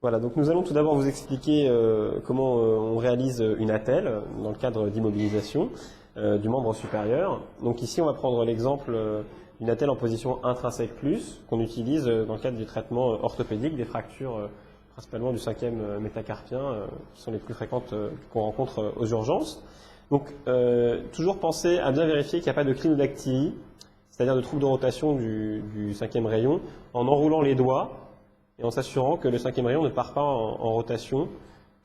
Voilà, donc nous allons tout d'abord vous expliquer comment on réalise une attelle dans le cadre d'immobilisation du membre supérieur. Donc ici, on va prendre l'exemple d'une attelle en position intrinsèque plus qu'on utilise dans le cadre du traitement orthopédique des fractures principalement du 5e métacarpien, qui sont les plus fréquentes qu'on rencontre aux urgences. Donc toujours penser à bien vérifier qu'il n'y a pas de clinodactylie, c'est-à-dire de trouble de rotation du 5e rayon, en enroulant les doigts et en s'assurant que le 5e rayon ne part pas en rotation,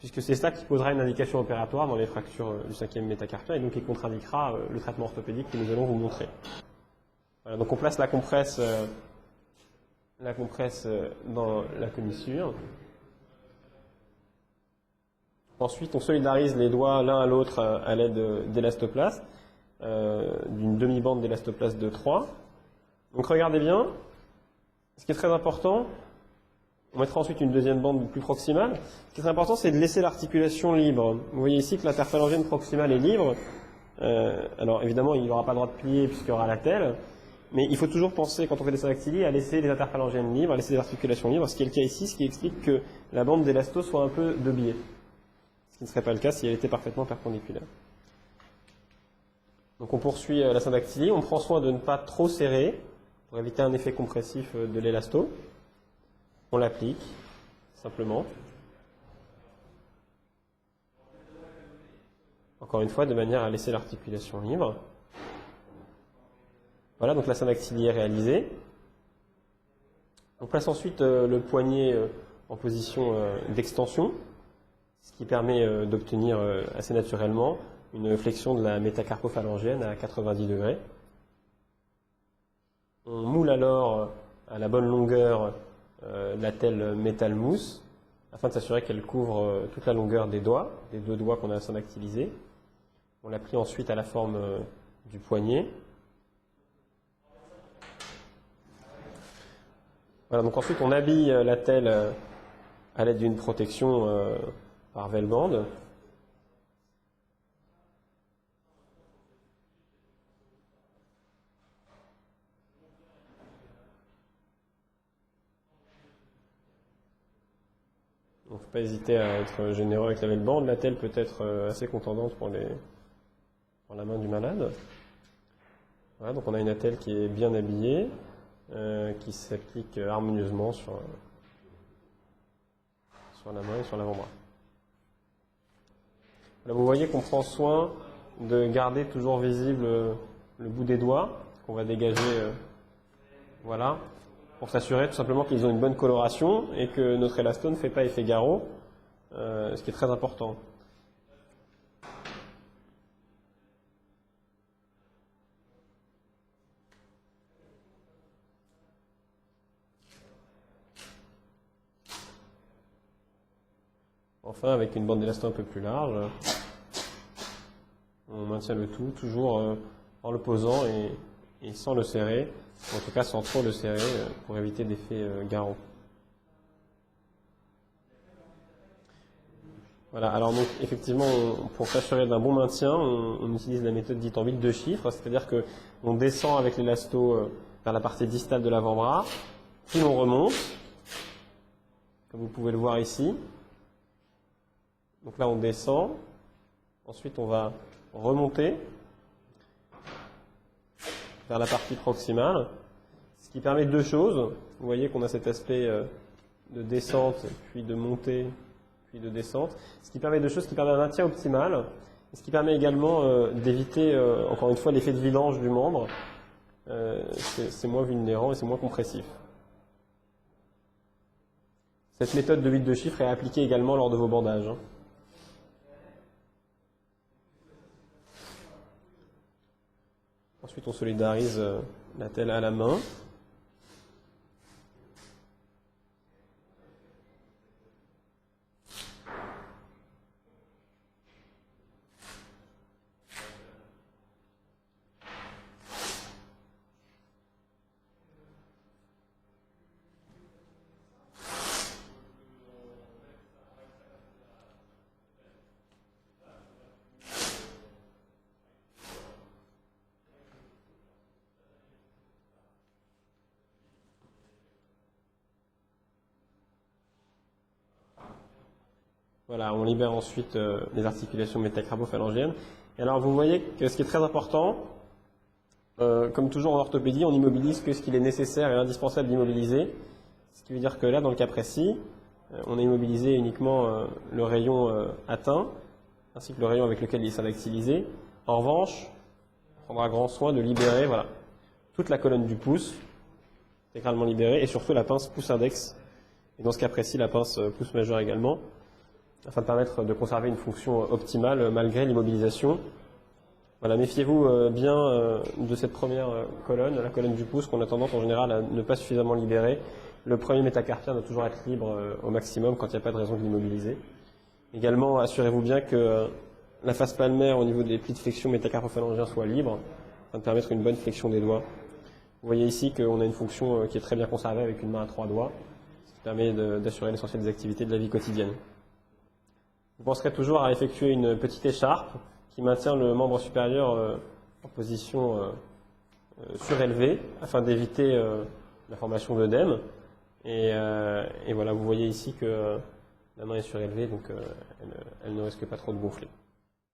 puisque c'est ça qui posera une indication opératoire dans les fractures du 5e métacarpien et donc qui contre-indiquera le traitement orthopédique que nous allons vous montrer. Voilà, donc on place la compresse dans la commissure. Ensuite, on solidarise les doigts l'un à l'autre à l'aide d'élastoplaste, d'une demi-bande d'élastoplaste de 3. Donc regardez bien, ce qui est très important, on mettra ensuite une deuxième bande plus proximale. Ce qui est très important, c'est de laisser l'articulation libre. Vous voyez ici que l'interphalangienne proximale est libre. Alors évidemment, il n'aura pas le droit de plier puisqu'il y aura l'attelle, mais il faut toujours penser, quand on fait des syndactylies, à laisser les interphalangiennes libres, à laisser les articulations libres, ce qui est le cas ici, ce qui explique que la bande d'élasto soit un peu de biais. Ce qui ne serait pas le cas si elle était parfaitement perpendiculaire. Donc on poursuit la syndactylie, on prend soin de ne pas trop serrer pour éviter un effet compressif de l'élasto. On l'applique, simplement. Encore une fois, de manière à laisser l'articulation libre. Voilà, donc la syndactylie est réalisée. On place ensuite le poignet en position d'extension, ce qui permet d'obtenir assez naturellement une flexion de la métacarpophalangienne à 90 degrés. On moule alors à la bonne longueur l'attelle métal mousse, afin de s'assurer qu'elle couvre toute la longueur des doigts, des deux doigts qu'on a syndactylisés. On la plie ensuite à la forme du poignet. Voilà, donc ensuite on habille l'attelle à l'aide d'une protection par velbande. Il ne faut pas hésiter à être généreux avec la velbande. L'attelle peut être assez contendante pour la main du malade. Voilà, donc on a une attelle qui est bien habillée, qui s'applique harmonieusement sur la main et sur l'avant-bras. Là, vous voyez qu'on prend soin de garder toujours visible le bout des doigts, qu'on va dégager, voilà, pour s'assurer tout simplement qu'ils ont une bonne coloration et que notre élasto ne fait pas effet garrot, ce qui est très important. Enfin, avec une bande d'élasto un peu plus large, on maintient le tout, toujours en le posant et sans le serrer, en tout cas sans trop le serrer pour éviter d'effet garrot. Voilà, alors donc effectivement, pour s'assurer d'un bon maintien, on utilise la méthode dite en 8 chiffres, c'est-à-dire qu'on descend avec l'élasto vers la partie distale de l'avant-bras, puis on remonte, comme vous pouvez le voir ici. Donc là on descend, ensuite on va remonter vers la partie proximale, ce qui permet deux choses. Vous voyez qu'on a cet aspect de descente, puis de montée, puis de descente, ce qui permet deux choses, ce qui permet un maintien optimal, et ce qui permet également d'éviter, encore une fois, l'effet de vidange du membre. C'est moins vulnérant et c'est moins compressif. Cette méthode de 8 chiffres est appliquée également lors de vos bandages. Ensuite, on solidarise l'attelle à la main. Voilà, on libère ensuite les articulations métacarpophalangiennes. Et alors vous voyez que ce qui est très important, comme toujours en orthopédie, on immobilise que ce qu'il est nécessaire et indispensable d'immobiliser. Ce qui veut dire que là, dans le cas précis, on a immobilisé uniquement le rayon atteint, ainsi que le rayon avec lequel il est syndactylisé. En revanche, on prendra grand soin de libérer voilà, toute la colonne du pouce, intégralement libérée, et surtout la pince pouce-index. Et dans ce cas précis, la pince pouce majeur également, afin de permettre de conserver une fonction optimale malgré l'immobilisation. Voilà, méfiez-vous bien de cette première colonne, la colonne du pouce, qu'on a tendance en général à ne pas suffisamment libérer. Le premier métacarpien doit toujours être libre au maximum quand il n'y a pas de raison de l'immobiliser. Également, assurez-vous bien que la face palmaire au niveau des plis de flexion métacarpophalangiens soit libre, afin de permettre une bonne flexion des doigts. Vous voyez ici qu'on a une fonction qui est très bien conservée avec une main à 3 doigts, ce qui permet d'assurer l'essentiel des activités de la vie quotidienne. Vous penserez toujours à effectuer une petite écharpe qui maintient le membre supérieur en position surélevée afin d'éviter la formation d'œdème. Et voilà, vous voyez ici que la main est surélevée, donc elle ne risque pas trop de gonfler.